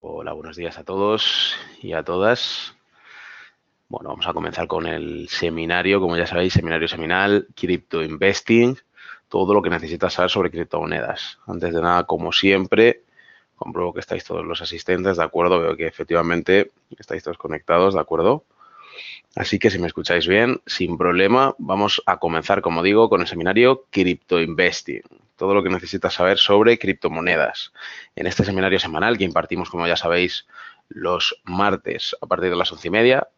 Hola, buenos días a todos y a todas. Bueno, vamos a comenzar con el seminario, como ya sabéis, seminario semanal, Crypto Investing, todo lo que necesitas saber sobre criptomonedas. Antes de nada, como siempre, compruebo que estáis todos los asistentes, ¿de acuerdo? Veo que efectivamente estáis todos conectados, ¿de acuerdo? Así que si me escucháis bien, sin problema, vamos a comenzar, como digo, con el seminario Crypto Investing. Todo lo que necesitas saber sobre criptomonedas. En este seminario semanal que impartimos, como ya sabéis, los martes a partir de las 11:30,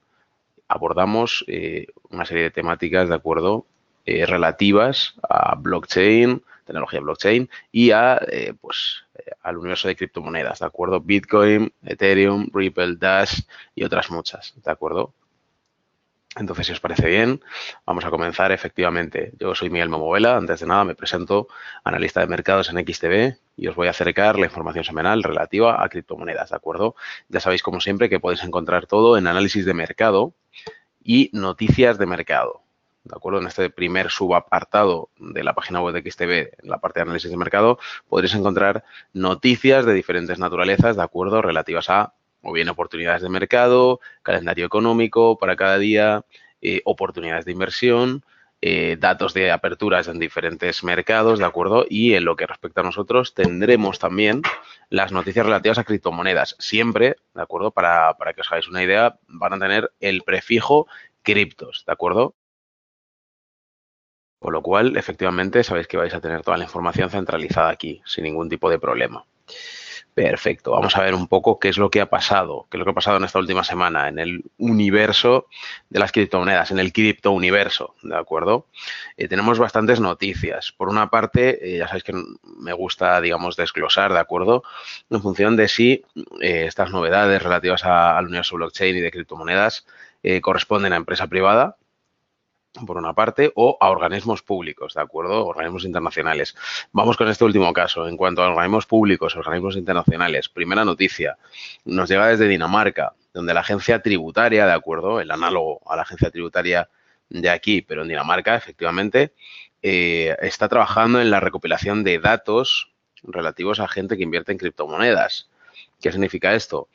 abordamos una serie de temáticas, ¿de acuerdo? Relativas a blockchain, tecnología blockchain y al universo de criptomonedas, ¿de acuerdo? Bitcoin, Ethereum, Ripple, Dash y otras muchas, ¿de acuerdo? Entonces, si os parece bien, vamos a comenzar efectivamente. Yo soy Miguel Momovela, antes de nada me presento, analista de mercados en XTB y os voy a acercar la información semanal relativa a criptomonedas, ¿de acuerdo? Ya sabéis, como siempre, que podéis encontrar todo en análisis de mercado y noticias de mercado, ¿de acuerdo? En este primer subapartado de la página web de XTB, en la parte de análisis de mercado, podréis encontrar noticias de diferentes naturalezas, ¿de acuerdo? Relativas a o bien oportunidades de mercado, calendario económico para cada día, oportunidades de inversión, datos de aperturas en diferentes mercados, ¿de acuerdo? Y en lo que respecta a nosotros, tendremos también las noticias relativas a criptomonedas. Siempre, ¿de acuerdo? Para que os hagáis una idea, van a tener el prefijo criptos, ¿de acuerdo? Con lo cual, efectivamente, sabéis que vais a tener toda la información centralizada aquí, sin ningún tipo de problema. Perfecto, vamos a ver un poco qué es lo que ha pasado, qué es lo que ha pasado en esta última semana en el universo de las criptomonedas, en el criptouniverso, ¿de acuerdo? Tenemos bastantes noticias. Por una parte, ya sabéis que me gusta, digamos, desglosar, ¿de acuerdo? En función de si estas novedades relativas al universo blockchain y de criptomonedas corresponden a empresa privada, por una parte, o a organismos públicos, ¿de acuerdo? Organismos internacionales. Vamos con este último caso. En cuanto a organismos públicos, organismos internacionales, primera noticia, nos llega desde Dinamarca, donde la agencia tributaria, ¿de acuerdo? El análogo a la agencia tributaria de aquí, pero en Dinamarca, efectivamente, está trabajando en la recopilación de datos relativos a gente que invierte en criptomonedas. ¿Qué significa esto?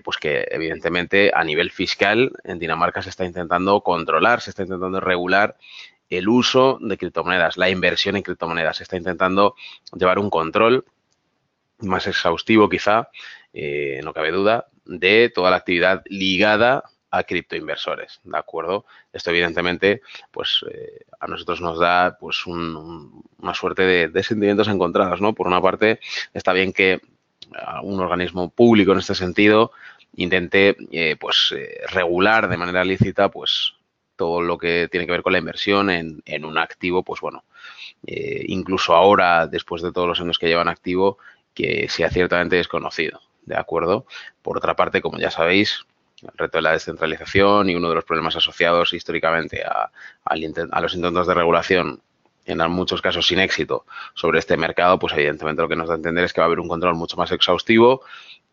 Pues que evidentemente a nivel fiscal en Dinamarca se está intentando controlar, se está intentando regular el uso de criptomonedas, la inversión en criptomonedas. Se está intentando llevar un control más exhaustivo quizá, no cabe duda, de toda la actividad ligada a criptoinversores, ¿de acuerdo? Esto evidentemente, pues a nosotros nos da pues una suerte de sentimientos encontrados, ¿no? Por una parte, está bien que un organismo público en este sentido intente regular de manera lícita pues todo lo que tiene que ver con la inversión en un activo, pues bueno, incluso ahora, después de todos los años que llevan activo, que sea ciertamente desconocido, ¿de acuerdo? Por otra parte, como ya sabéis, el reto de la descentralización y uno de los problemas asociados históricamente a los intentos de regulación, en muchos casos sin éxito, sobre este mercado, pues evidentemente lo que nos da a entender es que va a haber un control mucho más exhaustivo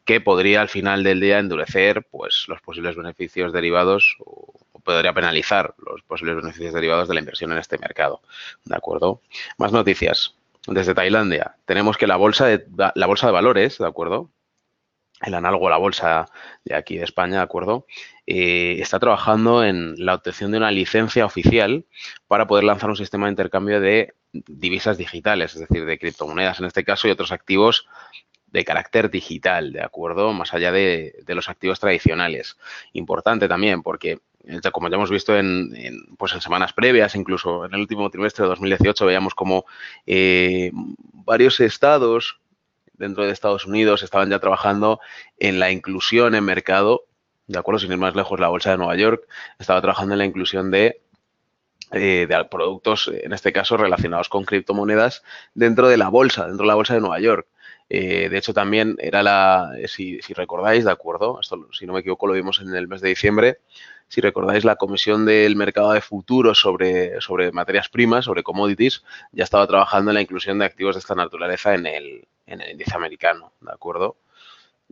que podría al final del día endurecer pues los posibles beneficios derivados o podría penalizar los posibles beneficios derivados de la inversión en este mercado. ¿De acuerdo? Más noticias. Desde Tailandia tenemos que la bolsa de valores, ¿de acuerdo? El análogo a la bolsa de aquí de España, ¿de acuerdo? Está trabajando en la obtención de una licencia oficial para poder lanzar un sistema de intercambio de divisas digitales, es decir, de criptomonedas en este caso y otros activos de carácter digital, ¿de acuerdo? Más allá de los activos tradicionales. Importante también porque, como ya hemos visto pues en semanas previas, incluso en el último trimestre de 2018, veíamos como varios estados dentro de Estados Unidos estaban ya trabajando en la inclusión en mercado, ¿de acuerdo? Sin ir más lejos, la Bolsa de Nueva York estaba trabajando en la inclusión de productos, en este caso, relacionados con criptomonedas dentro de la bolsa de Nueva York. De hecho, también era si recordáis, de acuerdo, esto si no me equivoco lo vimos en el mes de diciembre, si recordáis la Comisión del Mercado de Futuros sobre materias primas, sobre commodities, ya estaba trabajando en la inclusión de activos de esta naturaleza en el índice americano, ¿de acuerdo?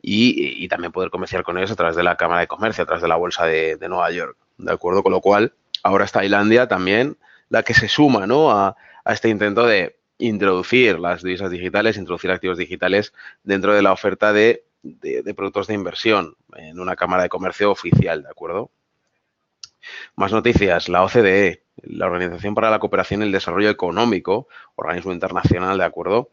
Y también poder comerciar con ellos a través de la Cámara de Comercio, a través de la Bolsa de Nueva York, ¿de acuerdo? Con lo cual, ahora es Tailandia también la que se suma, ¿no? a este intento de introducir las divisas digitales, introducir activos digitales dentro de la oferta de de productos de inversión en una cámara de comercio oficial, ¿de acuerdo? Más noticias, la OCDE, la Organización para la Cooperación y el Desarrollo Económico, organismo internacional, ¿de acuerdo?,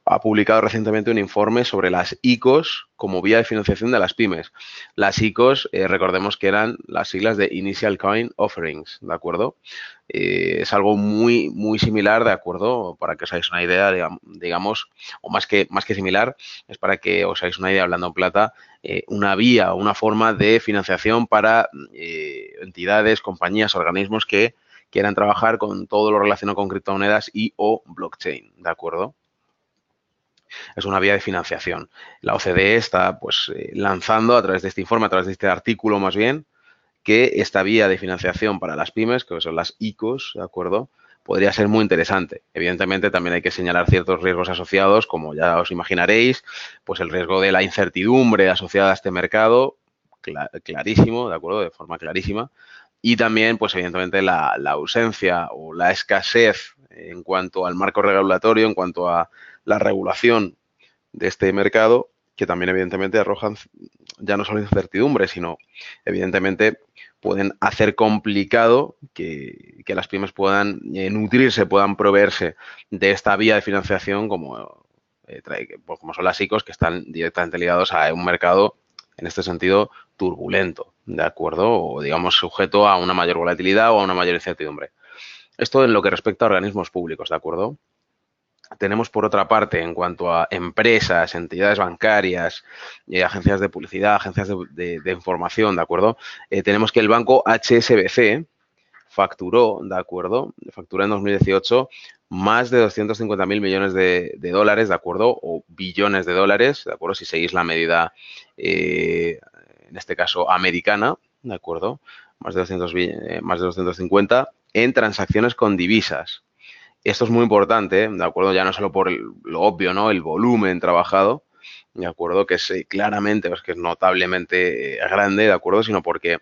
ha publicado recientemente un informe sobre las ICOs como vía de financiación de las pymes. Las ICOs, recordemos que eran las siglas de Initial Coin Offerings, ¿de acuerdo? Es algo muy similar, ¿de acuerdo? Para que os hagáis una idea, digamos, o más que similar, es para que os hagáis una idea, hablando en plata, una vía, una forma de financiación para entidades, compañías, organismos que quieran trabajar con todo lo relacionado con criptomonedas y o blockchain, ¿de acuerdo? Es una vía de financiación. La OCDE está pues lanzando a través de este informe, a través de este artículo más bien, que esta vía de financiación para las pymes, que son las ICOs, ¿de acuerdo?, podría ser muy interesante. Evidentemente, también hay que señalar ciertos riesgos asociados, como ya os imaginaréis, pues el riesgo de la incertidumbre asociada a este mercado, clarísimo, ¿de acuerdo?, de forma clarísima, y también, pues evidentemente, la ausencia o la escasez en cuanto al marco regulatorio, en cuanto a la regulación de este mercado, que también evidentemente arrojan ya no solo incertidumbre, sino evidentemente pueden hacer complicado que las pymes puedan nutrirse, puedan proveerse de esta vía de financiación pues como son las ICOs, que están directamente ligados a un mercado, en este sentido, turbulento, ¿de acuerdo? O, digamos, sujeto a una mayor volatilidad o a una mayor incertidumbre. Esto en lo que respecta a organismos públicos, ¿de acuerdo? Tenemos, por otra parte, en cuanto a empresas, entidades bancarias, agencias de publicidad, agencias de información, ¿de acuerdo? Tenemos que el banco HSBC facturó, ¿de acuerdo? Facturó en 2018 más de 250.000 millones de dólares, ¿de acuerdo? O billones de dólares, ¿de acuerdo? Si seguís la medida, en este caso, americana, ¿de acuerdo? Más de 250 en transacciones con divisas. Esto es muy importante, ¿de acuerdo? Ya no solo por lo obvio, ¿no? El volumen trabajado, ¿de acuerdo? Que es claramente, pues que es notablemente grande, ¿de acuerdo? Sino porque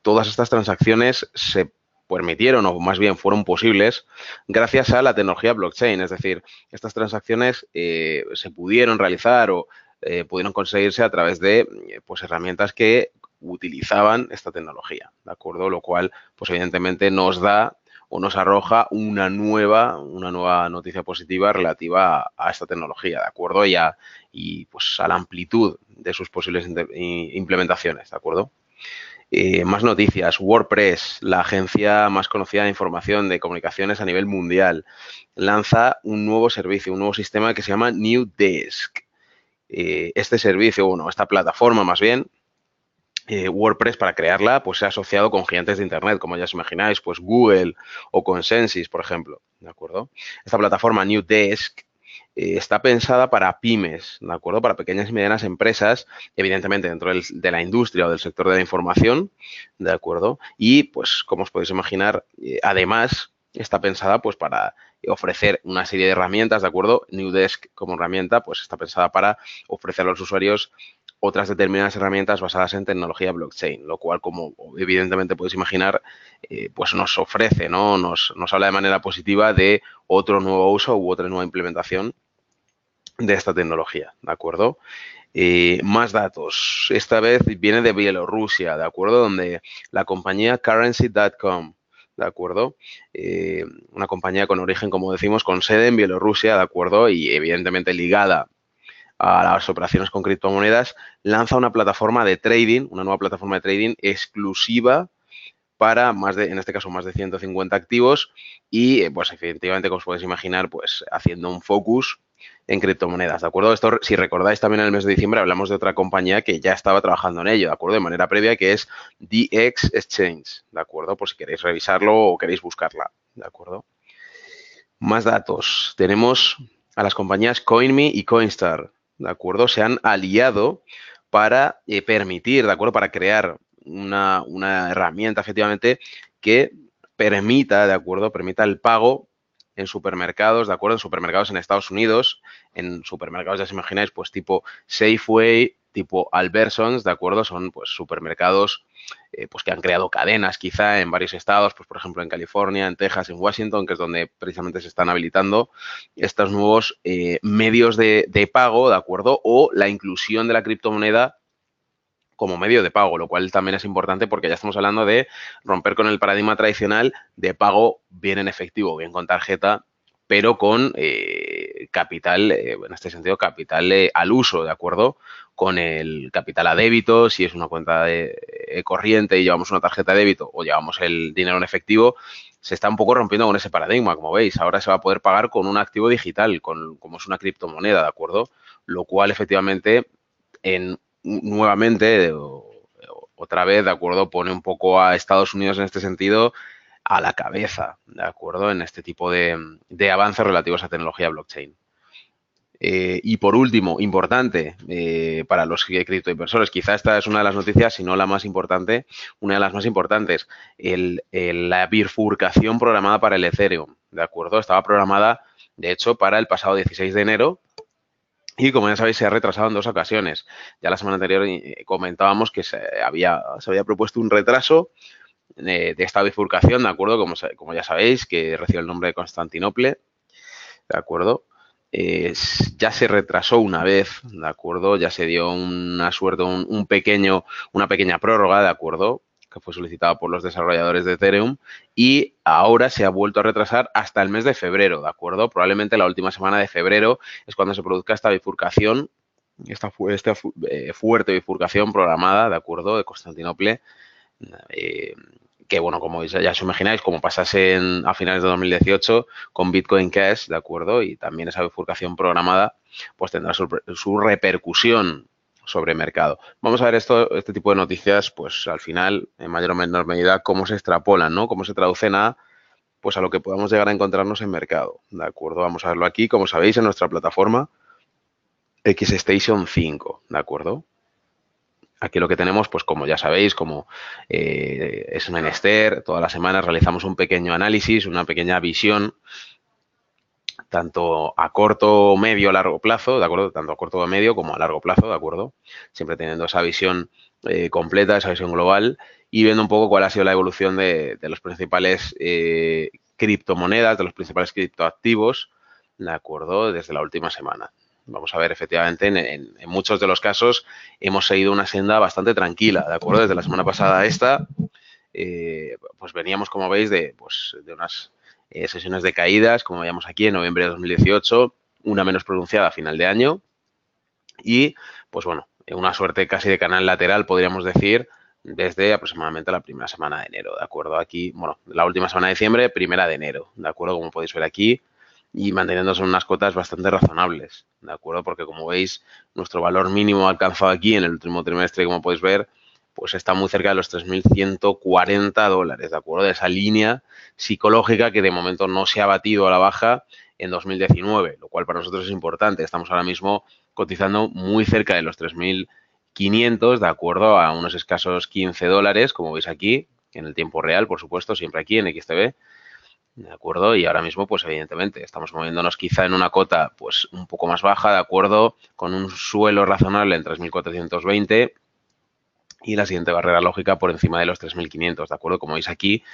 todas estas transacciones se permitieron, o más bien fueron posibles, gracias a la tecnología blockchain. Es decir, estas transacciones se pudieron realizar o pudieron conseguirse a través de pues herramientas que utilizaban esta tecnología, ¿de acuerdo? Lo cual, pues evidentemente nos da o nos arroja una nueva noticia positiva relativa a esta tecnología, ¿de acuerdo? Pues a la amplitud de sus posibles implementaciones, ¿de acuerdo? Más noticias. WordPress, la agencia más conocida de información de comunicaciones a nivel mundial, lanza un nuevo servicio, un nuevo sistema que se llama New Desk. Este servicio, bueno, esta plataforma más bien, WordPress, para crearla, pues se ha asociado con gigantes de Internet, como ya os imagináis, pues Google o Consensus, por ejemplo, ¿de acuerdo? Esta plataforma New Desk está pensada para pymes, ¿de acuerdo? Para pequeñas y medianas empresas, evidentemente dentro de la industria o del sector de la información, ¿de acuerdo? Y, pues, como os podéis imaginar, además está pensada pues para ofrecer una serie de herramientas, ¿de acuerdo? New Desk como herramienta, pues está pensada para ofrecer a los usuarios otras determinadas herramientas basadas en tecnología blockchain, lo cual, como evidentemente podéis imaginar, pues nos ofrece, ¿no? Nos habla de manera positiva de otro nuevo uso u otra nueva implementación de esta tecnología, ¿de acuerdo? Más datos. Esta vez viene de Bielorrusia, ¿de acuerdo? Donde la compañía Currency.com, ¿de acuerdo? Una compañía con origen, como decimos, con sede en Bielorrusia, ¿de acuerdo? Y evidentemente ligada a las operaciones con criptomonedas, lanza una plataforma de trading, una nueva plataforma de trading exclusiva para en este caso, más de 150 activos y, pues, efectivamente, como os podéis imaginar, pues, haciendo un focus en criptomonedas, ¿de acuerdo? Esto, si recordáis, también en el mes de diciembre hablamos de otra compañía que ya estaba trabajando en ello, ¿de acuerdo? De manera previa, que es DX Exchange, ¿de acuerdo? Por si queréis revisarlo o queréis buscarla, ¿de acuerdo? Más datos. Tenemos a las compañías CoinMe y Coinstar, ¿de acuerdo? Se han aliado para permitir, ¿de acuerdo? Para crear una herramienta, efectivamente, que permita, ¿de acuerdo? Permita el pago en supermercados, ¿de acuerdo? En supermercados en Estados Unidos, en supermercados, ya os imagináis, pues tipo Safeway, tipo Albertsons, ¿de acuerdo? Son pues supermercados pues que han creado cadenas quizá en varios estados, pues por ejemplo en California, en Texas, en Washington, que es donde precisamente se están habilitando estos nuevos medios de pago, ¿de acuerdo? O la inclusión de la criptomoneda como medio de pago, lo cual también es importante porque ya estamos hablando de romper con el paradigma tradicional de pago bien en efectivo, bien con tarjeta, pero con capital, en este sentido, capital al uso, ¿de acuerdo? Con el capital a débito, si es una cuenta de corriente y llevamos una tarjeta de débito o llevamos el dinero en efectivo, se está un poco rompiendo con ese paradigma, como veis. Ahora se va a poder pagar con un activo digital, como es una criptomoneda, ¿de acuerdo? Lo cual, efectivamente, nuevamente, otra vez, ¿de acuerdo? Pone un poco a Estados Unidos en este sentido a la cabeza, ¿de acuerdo? En este tipo de avances relativos a tecnología blockchain. Y por último, importante para los criptoinversores, quizá esta es una de las noticias, si no la más importante, una de las más importantes, la bifurcación programada para el Ethereum, ¿de acuerdo? Estaba programada, de hecho, para el pasado 16 de enero, y como ya sabéis, se ha retrasado en 2 ocasiones. Ya la semana anterior comentábamos que se había propuesto un retraso de esta bifurcación, ¿de acuerdo? Como ya sabéis, que recibe el nombre de Constantinople, ¿de acuerdo? Ya se retrasó una vez, ¿de acuerdo? Ya se dio una suerte, una pequeña prórroga, ¿de acuerdo? Que fue solicitada por los desarrolladores de Ethereum y ahora se ha vuelto a retrasar hasta el mes de febrero, ¿de acuerdo? Probablemente la última semana de febrero es cuando se produzca esta bifurcación, esta fuerte bifurcación programada, ¿de acuerdo? De Constantinople, eh, que bueno, como ya os imagináis, como pasase a finales de 2018 con Bitcoin Cash, ¿de acuerdo? Y también esa bifurcación programada, pues tendrá su repercusión sobre el mercado. Vamos a ver este tipo de noticias, pues al final, en mayor o menor medida, cómo se extrapolan, ¿no? Cómo se traducen pues a lo que podamos llegar a encontrarnos en mercado, ¿de acuerdo? Vamos a verlo aquí, como sabéis, en nuestra plataforma XStation 5, ¿de acuerdo? Aquí lo que tenemos, pues como ya sabéis, como es menester, todas las semanas realizamos un pequeño análisis, una pequeña visión, tanto a corto, medio, largo plazo, ¿de acuerdo? Tanto a corto o medio como a largo plazo, ¿de acuerdo? Siempre teniendo esa visión completa, esa visión global y viendo un poco cuál ha sido la evolución de los principales criptomonedas, de los principales criptoactivos, ¿de acuerdo? Desde la última semana. Vamos a ver, efectivamente, en muchos de los casos hemos seguido una senda bastante tranquila, ¿de acuerdo? Desde la semana pasada a esta, pues veníamos, como veis, de unas sesiones de caídas, como veíamos aquí en noviembre de 2018, una menos pronunciada a final de año y, pues bueno, una suerte casi de canal lateral, podríamos decir, desde aproximadamente la primera semana de enero, ¿de acuerdo? Aquí, bueno, la última semana de diciembre, primera de enero, ¿de acuerdo? Como podéis ver aquí, y manteniéndose en unas cotas bastante razonables, ¿de acuerdo? Porque como veis, nuestro valor mínimo alcanzado aquí en el último trimestre, como podéis ver, pues está muy cerca de los 3.140 dólares, ¿de acuerdo? De esa línea psicológica que de momento no se ha batido a la baja en 2019, lo cual para nosotros es importante. Estamos ahora mismo cotizando muy cerca de los 3.500, de acuerdo a unos escasos 15 dólares, como veis aquí, en el tiempo real, por supuesto, siempre aquí en XTB. ¿De acuerdo? Y ahora mismo, pues evidentemente, estamos moviéndonos quizá en una cota pues un poco más baja, ¿de acuerdo? Con un suelo razonable en 3.420 y la siguiente barrera lógica por encima de los 3.500, ¿de acuerdo? Como veis aquí,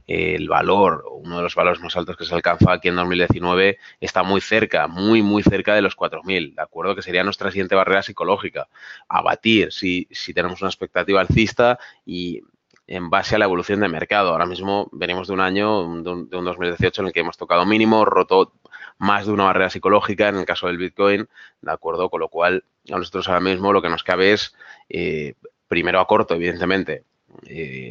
el valor, uno de los valores más altos que se alcanzó aquí en 2019, está muy cerca, muy cerca de los 4.000, ¿de acuerdo? Que sería nuestra siguiente barrera psicológica. A batir si tenemos una expectativa alcista y en base a la evolución de mercado. Ahora mismo venimos de un año, de un 2018, en el que hemos tocado mínimo, roto más de una barrera psicológica en el caso del Bitcoin, ¿de acuerdo? Con lo cual, a nosotros ahora mismo lo que nos cabe es, primero a corto, evidentemente,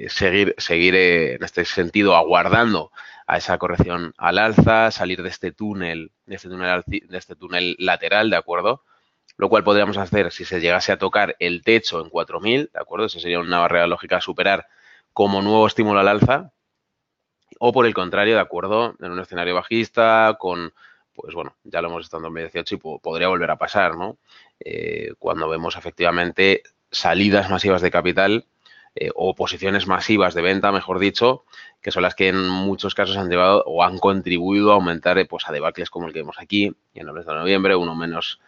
seguir en este sentido aguardando a esa corrección al alza, salir de este túnel, de este túnel lateral, ¿de acuerdo? Lo cual podríamos hacer si se llegase a tocar el techo en 4.000, ¿de acuerdo? Esa sería una barrera lógica a superar como nuevo estímulo al alza, o por el contrario, de acuerdo, en un escenario bajista, pues bueno, ya lo hemos estado en 2018 y podría volver a pasar, ¿no? Cuando vemos efectivamente salidas masivas de capital o posiciones masivas de venta, mejor dicho, que son las que en muchos casos han llevado o han contribuido a aumentar pues, a debacles como el que vemos aquí, en el mes de noviembre, uno más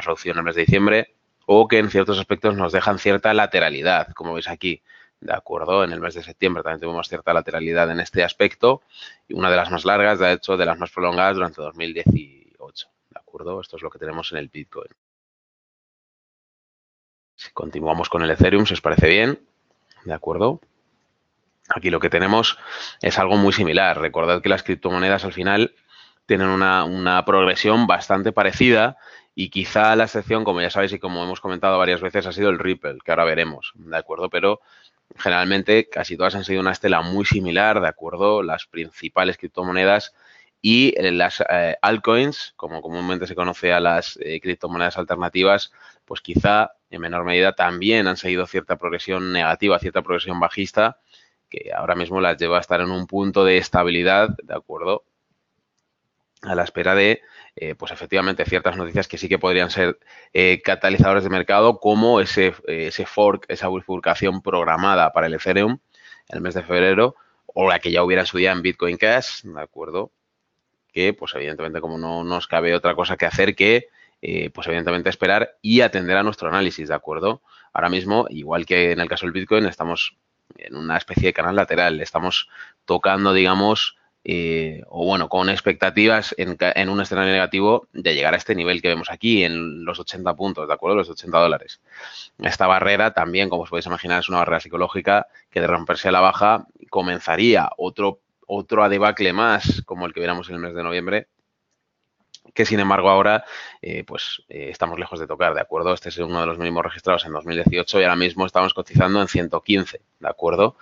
reducido en el mes de diciembre, o que en ciertos aspectos nos dejan cierta lateralidad, como veis aquí. ¿De acuerdo? En el mes de septiembre también tuvimos cierta lateralidad en este aspecto y una de las más largas, de hecho, de las más prolongadas durante 2018. ¿De acuerdo? Esto es lo que tenemos en el Bitcoin. Si continuamos con el Ethereum, si os parece bien, ¿de acuerdo? Aquí lo que tenemos es algo muy similar. Recordad que las criptomonedas al final tienen una progresión bastante parecida y quizá la excepción, como ya sabéis y como hemos comentado varias veces, ha sido el Ripple, que ahora veremos, ¿de acuerdo? Pero generalmente casi todas han sido una estela muy similar, ¿de acuerdo? Las principales criptomonedas y las altcoins, como comúnmente se conoce a las criptomonedas alternativas, pues quizá en menor medida también han seguido cierta progresión negativa, cierta progresión bajista, que ahora mismo las lleva a estar en un punto de estabilidad, ¿de acuerdo? A la espera de, pues efectivamente, ciertas noticias que sí que podrían ser catalizadores de mercado, como ese fork, esa bifurcación programada para el Ethereum en el mes de febrero, o la que ya hubiera en su día en Bitcoin Cash, ¿de acuerdo? Que, pues evidentemente, como no nos cabe otra cosa que hacer que, pues evidentemente, esperar y atender a nuestro análisis, ¿de acuerdo? Ahora mismo, igual que en el caso del Bitcoin, estamos en una especie de canal lateral, estamos tocando, digamos, o bueno, con expectativas en un escenario negativo de llegar a este nivel que vemos aquí, en los 80 puntos, ¿de acuerdo? Los 80 dólares. Esta barrera también, como os podéis imaginar, es una barrera psicológica que de romperse a la baja comenzaría otro debacle más, como el que viéramos en el mes de noviembre, que sin embargo ahora estamos lejos de tocar, ¿de acuerdo? Este es uno de los mínimos registrados en 2018 y ahora mismo estamos cotizando en 115, ¿de acuerdo?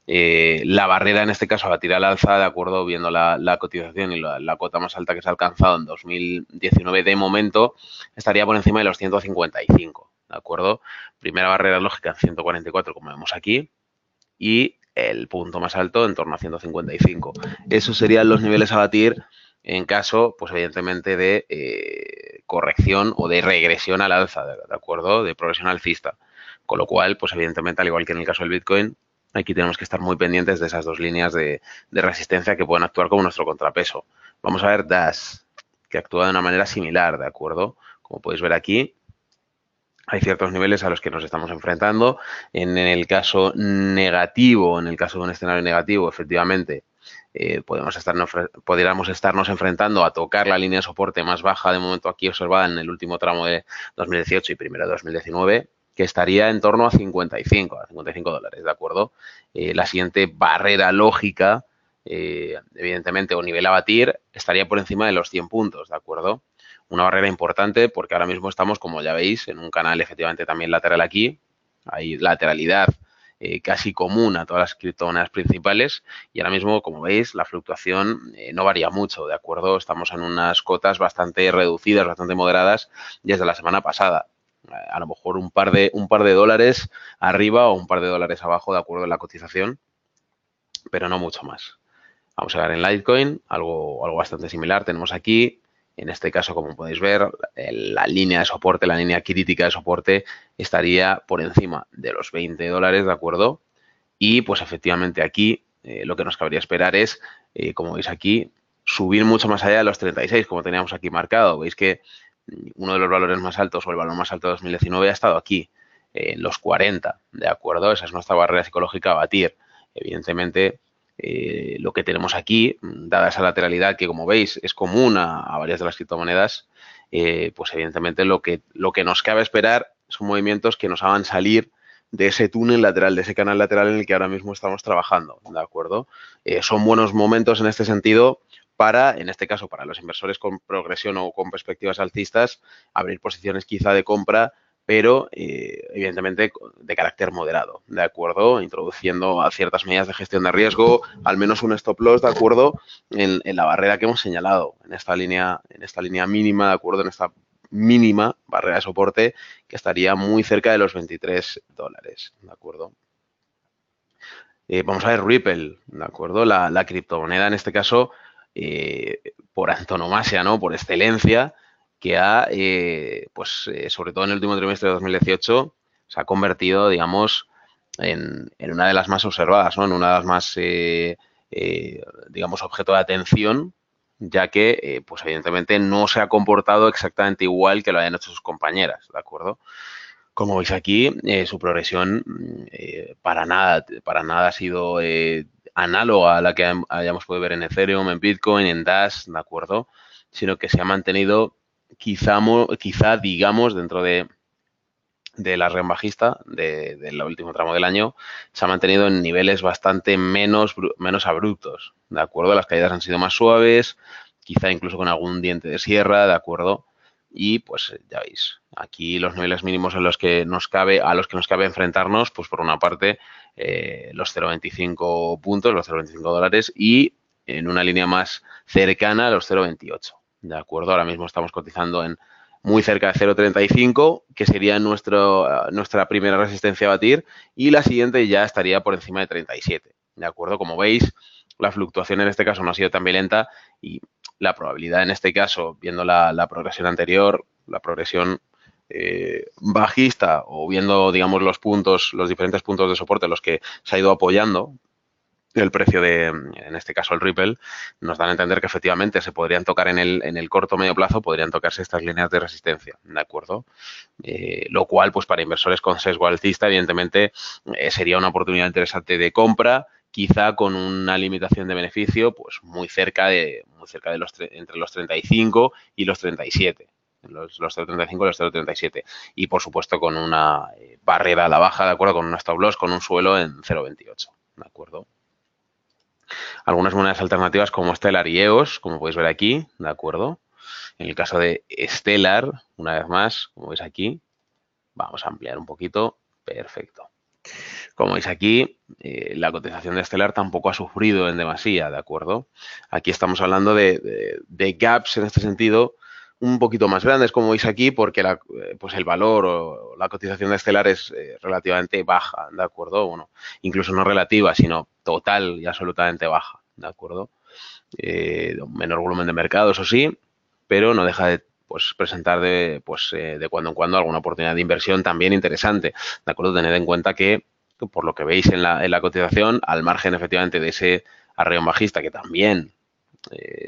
La barrera en este caso a batir al alza, de acuerdo, viendo la cotización y la cota más alta que se ha alcanzado en 2019 de momento, estaría por encima de los 155, ¿de acuerdo? Primera barrera lógica en 144, como vemos aquí, y el punto más alto en torno a 155. Esos serían los niveles a batir en caso, pues evidentemente, de corrección o de regresión al alza, ¿de acuerdo? De progresión alcista. Con lo cual, pues evidentemente, al igual que en el caso del Bitcoin, aquí tenemos que estar muy pendientes de esas dos líneas de resistencia que pueden actuar como nuestro contrapeso. Vamos a ver Dash, que actúa de una manera similar, ¿de acuerdo? Como podéis ver aquí, hay ciertos niveles a los que nos estamos enfrentando. En el caso negativo, en el caso de un escenario negativo, efectivamente, podríamos estarnos enfrentando a tocar la línea de soporte más baja de momento aquí observada en el último tramo de 2018 y primero de 2019, que estaría en torno a 55 dólares, ¿de acuerdo? La siguiente barrera lógica, evidentemente, o nivel a batir, estaría por encima de los 100 puntos, ¿de acuerdo? Una barrera importante porque ahora mismo estamos, como ya veis, en un canal efectivamente también lateral aquí. Hay lateralidad casi común a todas las criptomonedas principales y ahora mismo, como veis, la fluctuación no varía mucho, ¿de acuerdo? Estamos en unas cotas bastante reducidas, bastante moderadas desde la semana pasada. A lo mejor un par de dólares arriba o un par de dólares abajo, de acuerdo en la cotización, pero no mucho más. Vamos a ver en Litecoin, algo bastante similar. Tenemos aquí, en este caso, como podéis ver, la línea de soporte, la línea crítica de soporte estaría por encima de los 20 dólares, ¿de acuerdo? Y pues efectivamente aquí lo que nos cabría esperar es, como veis aquí, subir mucho más allá de los 36, como teníamos aquí marcado. Veis que uno de los valores más altos o el valor más alto de 2019 ha estado aquí, en los 40, ¿de acuerdo? Esa es nuestra barrera psicológica a batir. Evidentemente, lo que tenemos aquí, dada esa lateralidad que, como veis, es común a varias de las criptomonedas, pues evidentemente lo que nos cabe esperar son movimientos que nos hagan salir de ese túnel lateral, de ese canal lateral en el que ahora mismo estamos trabajando, ¿de acuerdo? Son buenos momentos en este sentido para, en este caso, para los inversores con progresión o con perspectivas alcistas, abrir posiciones quizá de compra, pero evidentemente de carácter moderado, ¿de acuerdo? Introduciendo a ciertas medidas de gestión de riesgo, al menos un stop loss, ¿de acuerdo? En la barrera que hemos señalado, en esta línea mínima, ¿de acuerdo? En esta mínima barrera de soporte que estaría muy cerca de los 23 dólares, ¿de acuerdo? Vamos a ver Ripple, ¿de acuerdo? La criptomoneda en este caso, por antonomasia, ¿no? Por excelencia, que ha, sobre todo en el último trimestre de 2018, se ha convertido, digamos, en una de las más observadas, ¿no? En una de las más, digamos, objeto de atención, ya que, pues evidentemente, no se ha comportado exactamente igual que lo hayan hecho sus compañeras, ¿de acuerdo? Como veis aquí, su progresión para nada ha sido análoga a la que hayamos podido ver en Ethereum, en Bitcoin, en Dash, ¿de acuerdo? Sino que se ha mantenido quizá digamos, dentro de la red bajista del último tramo del año, se ha mantenido en niveles bastante menos abruptos, ¿de acuerdo? Las caídas han sido más suaves, quizá incluso con algún diente de sierra, ¿de acuerdo? Y pues ya veis, aquí los niveles mínimos a los que nos cabe enfrentarnos, pues por una parte los 0,25 puntos, los 0,25 dólares y en una línea más cercana a los 0,28, ¿de acuerdo? Ahora mismo estamos cotizando en muy cerca de 0,35, que sería nuestra primera resistencia a batir, y la siguiente ya estaría por encima de 37, ¿de acuerdo? Como veis, la fluctuación en este caso no ha sido tan violenta y la probabilidad en este caso, viendo la progresión anterior, la progresión bajista o viendo, digamos, los diferentes puntos de soporte en los que se ha ido apoyando el precio en este caso el Ripple, nos dan a entender que efectivamente se podrían tocar en el corto o medio plazo, podrían tocarse estas líneas de resistencia, ¿de acuerdo? Lo cual, pues para inversores con sesgo alcista, evidentemente, sería una oportunidad interesante de compra, quizá con una limitación de beneficio, pues muy cerca de entre los 35 y los 37. Los 0,35 y los 0,37. Y por supuesto con una barrera a la baja, ¿de acuerdo? Con un stop loss, con un suelo en 0,28, ¿de acuerdo? Algunas monedas alternativas como Stellar y EOS, como podéis ver aquí, ¿de acuerdo? En el caso de Stellar, una vez más, como veis aquí, vamos a ampliar un poquito, perfecto. Como veis aquí, la cotización de Stellar tampoco ha sufrido en demasía, ¿de acuerdo? Aquí estamos hablando de gaps en este sentido un poquito más grandes, como veis aquí, porque pues el valor o la cotización de Stellar es relativamente baja, ¿de acuerdo? Bueno, incluso no relativa, sino total y absolutamente baja, ¿de acuerdo? Menor volumen de mercado, eso sí, pero no deja de pues, presentar de cuando en cuando alguna oportunidad de inversión también interesante, ¿de acuerdo? Tened en cuenta que, por lo que veis en la cotización, al margen efectivamente de ese arreón bajista que también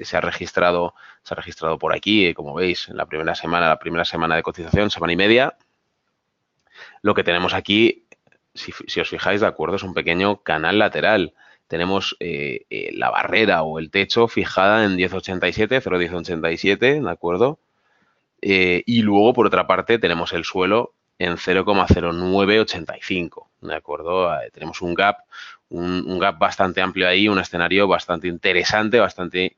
se ha registrado por aquí, como veis, en la primera semana de cotización, semana y media. Lo que tenemos aquí, si os fijáis, de acuerdo, es un pequeño canal lateral. Tenemos la barrera o el techo fijada en 10,87, 0,1087, ¿de acuerdo? Y luego, por otra parte, tenemos el suelo en 0,0985, ¿de acuerdo? Tenemos un gap bastante amplio ahí, un escenario bastante interesante, bastante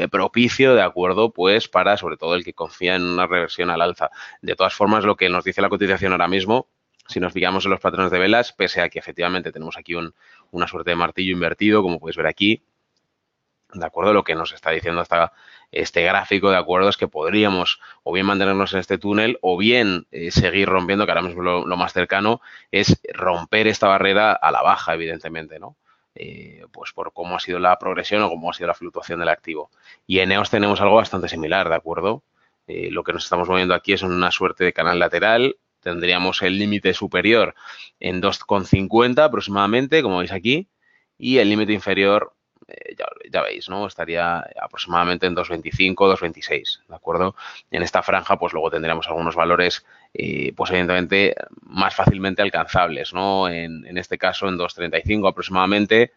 propicio, ¿de acuerdo? Pues para, sobre todo, el que confía en una reversión al alza. De todas formas, lo que nos dice la cotización ahora mismo, si nos fijamos en los patrones de velas, pese a que efectivamente tenemos aquí una suerte de martillo invertido, como podéis ver aquí, ¿de acuerdo? Lo que nos está diciendo este gráfico, ¿de acuerdo? Es que podríamos o bien mantenernos en este túnel o bien seguir rompiendo, que ahora mismo lo más cercano es romper esta barrera a la baja, evidentemente, ¿no? Pues por cómo ha sido la progresión o cómo ha sido la fluctuación del activo. Y en EOS tenemos algo bastante similar, ¿de acuerdo? Lo que nos estamos moviendo aquí es una suerte de canal lateral. Tendríamos el límite superior en 2,50 aproximadamente, como veis aquí, y el límite inferior ya veis, ¿no? Estaría aproximadamente en 2,25, 2,26, ¿de acuerdo? En esta franja, pues luego tendríamos algunos valores, pues evidentemente más fácilmente alcanzables, ¿no? En este caso, en 2,35 aproximadamente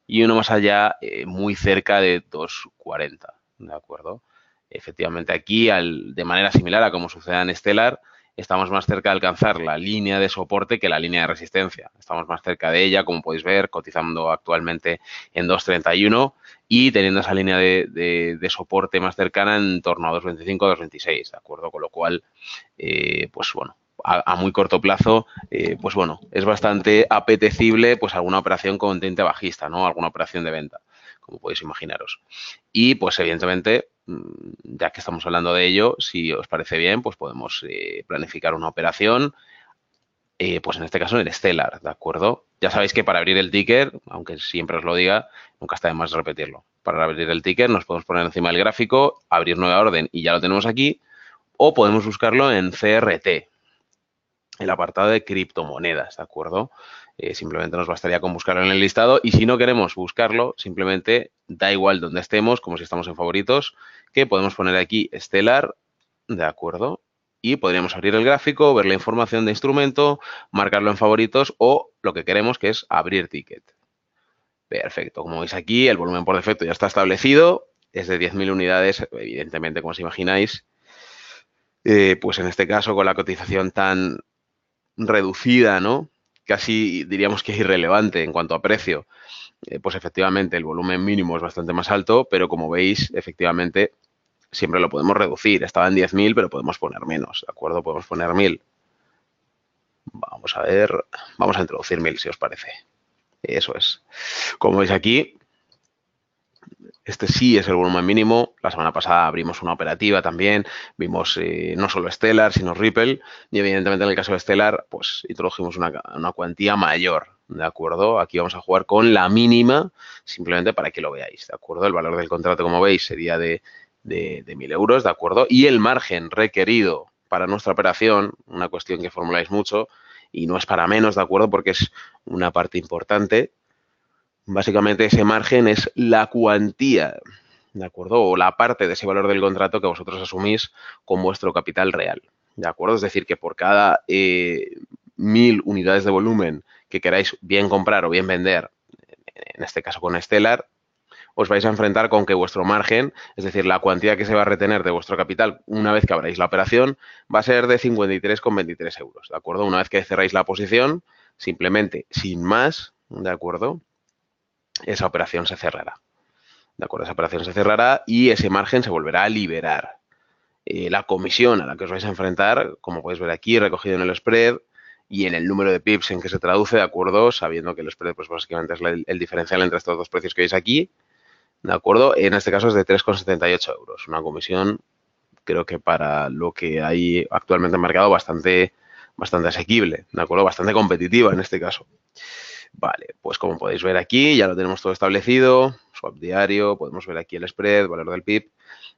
y uno más allá, muy cerca de 2,40, ¿de acuerdo? Efectivamente, aquí, de manera similar a como sucede en Stellar, estamos más cerca de alcanzar la línea de soporte que la línea de resistencia. Estamos más cerca de ella, como podéis ver, cotizando actualmente en 2,31 y teniendo esa línea de soporte más cercana en torno a 2,25, 2,26, ¿de acuerdo? Con lo cual, pues bueno, a muy corto plazo, pues bueno, es bastante apetecible pues alguna operación con tinte bajista, ¿no? Alguna operación de venta, como podéis imaginaros. Y pues evidentemente, ya que estamos hablando de ello, si os parece bien, pues podemos planificar una operación, pues en este caso en el Stellar, ¿de acuerdo? Ya sabéis que para abrir el ticker, aunque siempre os lo diga, nunca está de más repetirlo. Para abrir el ticker nos podemos poner encima del gráfico, abrir nueva orden y ya lo tenemos aquí, o podemos buscarlo en CRT, el apartado de criptomonedas, ¿de acuerdo? Simplemente nos bastaría con buscarlo en el listado y si no queremos buscarlo, simplemente da igual donde estemos, como si estamos en favoritos, que podemos poner aquí Stellar, ¿de acuerdo? y podríamos abrir el gráfico, ver la información de instrumento, marcarlo en favoritos o lo que queremos, que es abrir ticket. Perfecto. Como veis aquí, el volumen por defecto ya está establecido. Es de 10.000 unidades, evidentemente, como os imagináis. Pues en este caso, con la cotización tan reducida, ¿no? Casi diríamos que es irrelevante en cuanto a precio. Pues efectivamente el volumen mínimo es bastante más alto, pero como veis, efectivamente, siempre lo podemos reducir. Estaba en 10.000, pero podemos poner menos, ¿de acuerdo? Podemos poner 1.000. Vamos a ver, vamos a introducir 1.000, si os parece. Eso es. Como veis aquí, este sí es el volumen mínimo. La semana pasada abrimos una operativa también. Vimos no solo Stellar, sino Ripple. Y evidentemente en el caso de Stellar, pues introdujimos una cuantía mayor. ¿De acuerdo? Aquí vamos a jugar con la mínima, simplemente para que lo veáis. ¿De acuerdo? El valor del contrato, como veis, sería de 1.000 euros. ¿De acuerdo? Y el margen requerido para nuestra operación, una cuestión que formuláis mucho, y no es para menos, ¿de acuerdo? Porque es una parte importante. Básicamente ese margen es la cuantía, ¿de acuerdo? O la parte de ese valor del contrato que vosotros asumís con vuestro capital real, ¿de acuerdo? Es decir, que por cada 1.000 unidades de volumen que queráis bien comprar o bien vender, en este caso con Stellar, os vais a enfrentar con que vuestro margen, es decir, la cuantía que se va a retener de vuestro capital una vez que abráis la operación, va a ser de 53,23 euros, ¿de acuerdo? Una vez que cerráis la posición, simplemente, sin más, ¿de acuerdo? Esa operación se cerrará. ¿De acuerdo? Esa operación se cerrará y ese margen se volverá a liberar. La comisión a la que os vais a enfrentar, como podéis ver aquí, recogido en el spread y en el número de pips en que se traduce, ¿de acuerdo? Sabiendo que el spread, pues básicamente es el diferencial entre estos dos precios que veis aquí, ¿de acuerdo? En este caso es de 3,78 euros. Una comisión, creo que para lo que hay actualmente en el mercado, bastante asequible, ¿de acuerdo? Bastante competitiva en este caso. Vale, pues como podéis ver aquí, ya lo tenemos todo establecido, swap diario, podemos ver aquí el spread, valor del PIB,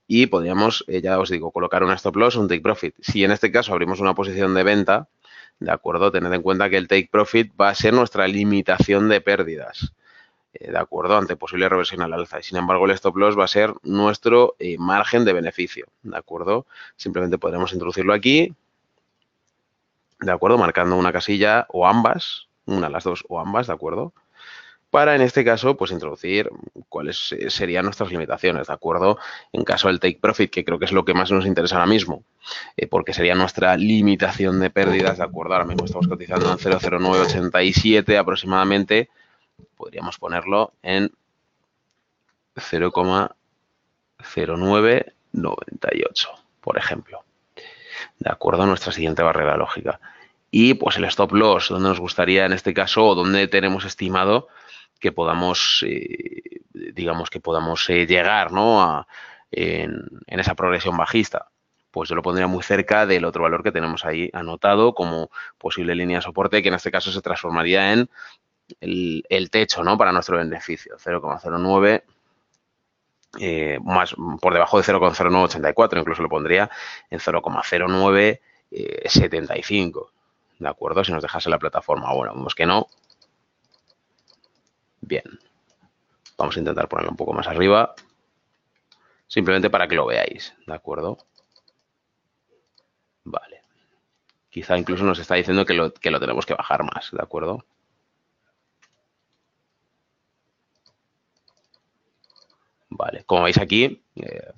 y podríamos, ya os digo, colocar un stop loss o un take profit. Si en este caso abrimos una posición de venta, de acuerdo, tened en cuenta que el take profit va a ser nuestra limitación de pérdidas, de acuerdo, ante posible reversión al alza. Y sin embargo, el stop loss va a ser nuestro margen de beneficio, de acuerdo. Simplemente podremos introducirlo aquí, de acuerdo, marcando una casilla o ambas, una, las dos o ambas, de acuerdo, para en este caso pues introducir cuáles serían nuestras limitaciones, ¿de acuerdo? En caso del take profit, que creo que es lo que más nos interesa ahora mismo, porque sería nuestra limitación de pérdidas, ¿de acuerdo? Ahora mismo estamos cotizando en 0,0987 aproximadamente, podríamos ponerlo en 0,0998, por ejemplo, ¿de acuerdo? Nuestra siguiente barrera lógica. Y pues el stop loss, donde nos gustaría en este caso, o donde tenemos estimado que podamos, digamos, que podamos llegar, ¿no? En esa progresión bajista. Pues yo lo pondría muy cerca del otro valor que tenemos ahí anotado como posible línea de soporte, que en este caso se transformaría en el techo, ¿no? Para nuestro beneficio, 0,09, más por debajo de 0,0984, incluso lo pondría en 0,0975. ¿De acuerdo? Si nos dejase la plataforma. Bueno, vemos que no. Bien. Vamos a intentar ponerlo un poco más arriba. Simplemente para que lo veáis. ¿De acuerdo? Vale. Quizá incluso nos está diciendo que lo tenemos que bajar más. ¿De acuerdo? Vale. Como veis aquí,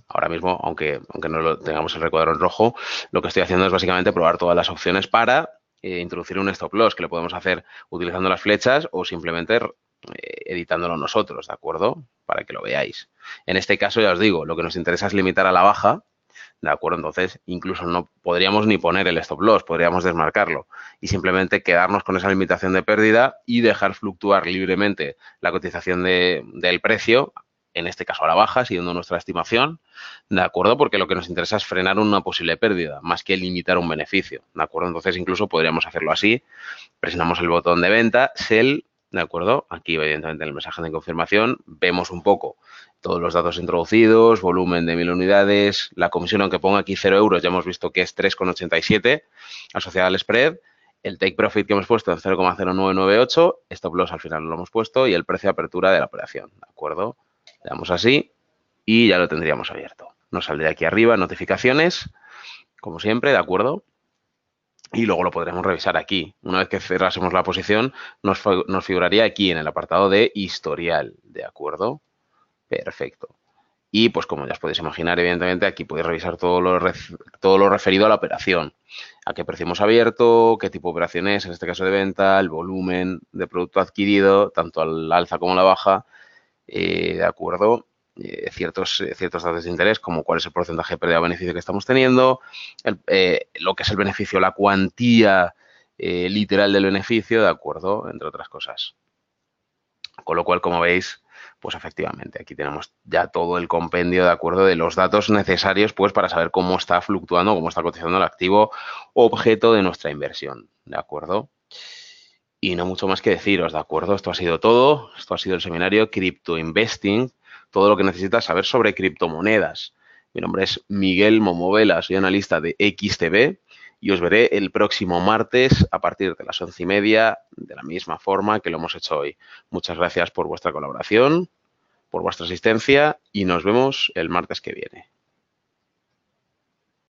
ahora mismo, aunque no lo tengamos el recuadro en rojo, lo que estoy haciendo es básicamente probar todas las opciones para introducir un stop loss, que lo podemos hacer utilizando las flechas o simplemente editándolo nosotros, ¿de acuerdo? Para que lo veáis. En este caso, ya os digo, lo que nos interesa es limitar a la baja, ¿de acuerdo? Entonces, incluso no podríamos ni poner el stop loss, podríamos desmarcarlo y simplemente quedarnos con esa limitación de pérdida y dejar fluctuar libremente la cotización del precio, en este caso a la baja, siguiendo nuestra estimación, ¿de acuerdo? Porque lo que nos interesa es frenar una posible pérdida, más que limitar un beneficio, ¿de acuerdo? Entonces, incluso podríamos hacerlo así, presionamos el botón de venta, sell, ¿de acuerdo? Aquí, evidentemente, en el mensaje de confirmación vemos un poco todos los datos introducidos, volumen de 1.000 unidades, la comisión, aunque ponga aquí 0 euros, ya hemos visto que es 3,87 asociada al spread, el take profit que hemos puesto en 0,0998, stop loss al final lo hemos puesto y el precio de apertura de la operación, ¿de acuerdo? Le damos así y ya lo tendríamos abierto. Nos saldría aquí arriba notificaciones como siempre, ¿de acuerdo? Y luego lo podremos revisar aquí. Una vez que cerrásemos la posición, nos figuraría aquí en el apartado de historial, ¿de acuerdo? Perfecto. Y pues como ya os podéis imaginar, evidentemente aquí podéis revisar todo lo referido a la operación. A qué precio hemos abierto, qué tipo de operación es, en este caso de venta, el volumen de producto adquirido, tanto al alza como a la baja, ¿de acuerdo? Ciertos datos de interés, como cuál es el porcentaje de pérdida o beneficio que estamos teniendo, lo que es el beneficio, la cuantía literal del beneficio, ¿de acuerdo? Entre otras cosas. Con lo cual, como veis, pues efectivamente, aquí tenemos ya todo el compendio, ¿de acuerdo? De los datos necesarios, pues, para saber cómo está fluctuando, cómo está cotizando el activo objeto de nuestra inversión, ¿de acuerdo? Y no mucho más que deciros, ¿de acuerdo? Esto ha sido todo. Esto ha sido el seminario Crypto Investing. Todo lo que necesitas saber sobre criptomonedas. Mi nombre es Miguel Momovela, soy analista de XTB y os veré el próximo martes a partir de las 11:30 de la misma forma que lo hemos hecho hoy. Muchas gracias por vuestra colaboración, por vuestra asistencia y nos vemos el martes que viene.